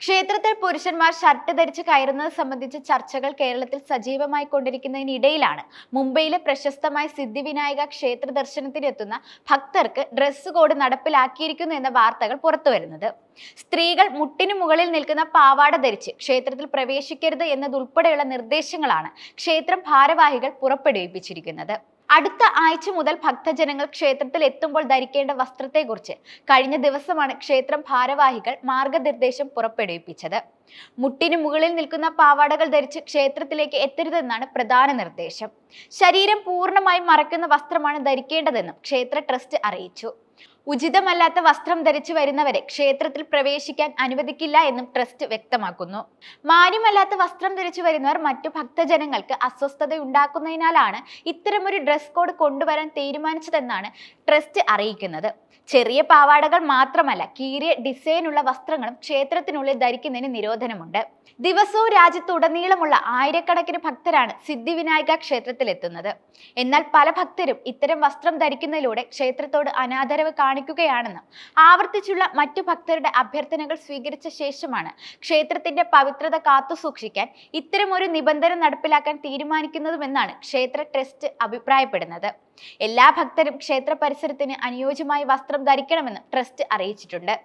ക്ഷേത്രത്തിൽ പുരുഷന്മാർ ഷർട്ട് ധരിച്ച് കയറുന്നത് സംബന്ധിച്ച ചർച്ചകൾ കേരളത്തിൽ സജീവമായി കൊണ്ടിരിക്കുന്നതിനിടയിലാണ് മുംബൈയിലെ പ്രശസ്തമായ സിദ്ധിവിനായക ക്ഷേത്ര ദർശനത്തിനെത്തുന്ന ഭക്തർക്ക് ഡ്രസ് കോഡ് നടപ്പിലാക്കിയിരിക്കുന്നു എന്ന വാർത്തകൾ പുറത്തുവരുന്നത്. സ്ത്രീകൾ മുട്ടിനു മുകളിൽ നിൽക്കുന്ന പാവാട ധരിച്ച് ക്ഷേത്രത്തിൽ പ്രവേശിക്കരുത് എന്നതുൾപ്പെടെയുള്ള നിർദ്ദേശങ്ങളാണ് ക്ഷേത്രം ഭാരവാഹികൾ പുറപ്പെടുവിപ്പിച്ചിരിക്കുന്നത്. അടുത്ത ആഴ്ച മുതൽ ഭക്തജനങ്ങൾ ക്ഷേത്രത്തിൽ എത്തുമ്പോൾ ധരിക്കേണ്ട വസ്ത്രത്തെക്കുറിച്ച് കഴിഞ്ഞ ദിവസമാണ് ക്ഷേത്രം ഭാരവാഹികൾ മാർഗനിർദ്ദേശം പുറപ്പെടുവിപ്പിച്ചത്. മുട്ടിനു മുകളിൽ നിൽക്കുന്ന പാവാടകൾ ധരിച്ച് ക്ഷേത്രത്തിലേക്ക് എത്തരുതെന്നാണ് പ്രധാന നിർദ്ദേശം. ശരീരം പൂർണ്ണമായും മറയ്ക്കുന്ന വസ്ത്രമാണ് ധരിക്കേണ്ടതെന്നും ക്ഷേത്ര ട്രസ്റ്റ് അറിയിച്ചു. ഉചിതമല്ലാത്ത വസ്ത്രം ധരിച്ചു വരുന്നവരെ ക്ഷേത്രത്തിൽ പ്രവേശിക്കാൻ അനുവദിക്കില്ല എന്നും ട്രസ്റ്റ് വ്യക്തമാക്കുന്നു. മാന്യമല്ലാത്ത വസ്ത്രം ധരിച്ചു വരുന്നവർ മറ്റു ഭക്തജനങ്ങൾക്ക് അസ്വസ്ഥതയുണ്ടാക്കുന്നതിനാലാണ് ഇത്തരമൊരു ഡ്രസ് കോഡ് കൊണ്ടുവരാൻ തീരുമാനിച്ചതെന്നാണ് ട്രസ്റ്റ് അറിയിക്കുന്നത്. ചെറിയ പാവാടകൾ മാത്രമല്ല, കീറിയ ഡിസൈനുള്ള വസ്ത്രങ്ങളും ക്ഷേത്രത്തിനുള്ളിൽ ധരിക്കുന്നതിന് നിരോധനമുണ്ട്. ദിവസവും രാജ്യത്തുടനീളമുള്ള ആയിരക്കണക്കിന് ഭക്തരാണ് സിദ്ധിവിനായക ക്ഷേത്രത്തിൽ എത്തുന്നത്. എന്നാൽ പല ഭക്തരും ഇത്തരം വസ്ത്രം ധരിക്കുന്നതിലൂടെ ക്ഷേത്രത്തോട് അനാദരവ് കാണിക്കുകയാണെന്നും ആവർത്തിച്ചുള്ള മറ്റു ഭക്തരുടെ അഭ്യർത്ഥനകൾ സ്വീകരിച്ച ശേഷമാണ് ക്ഷേത്രത്തിന്റെ പവിത്രത കാത്തുസൂക്ഷിക്കാൻ ഇത്തരമൊരു നിബന്ധന നടപ്പിലാക്കാൻ തീരുമാനിക്കുന്നതുമെന്നാണ് ക്ഷേത്ര ട്രസ്റ്റ് അഭിപ്രായപ്പെടുന്നത്. എല്ലാ ഭക്തരും ക്ഷേത്ര പരിസരത്തിന് അനുയോജ്യമായ വസ്ത്രം ധരിക്കണമെന്ന് ട്രസ്റ്റ് അറിയിച്ചിട്ടുണ്ട്.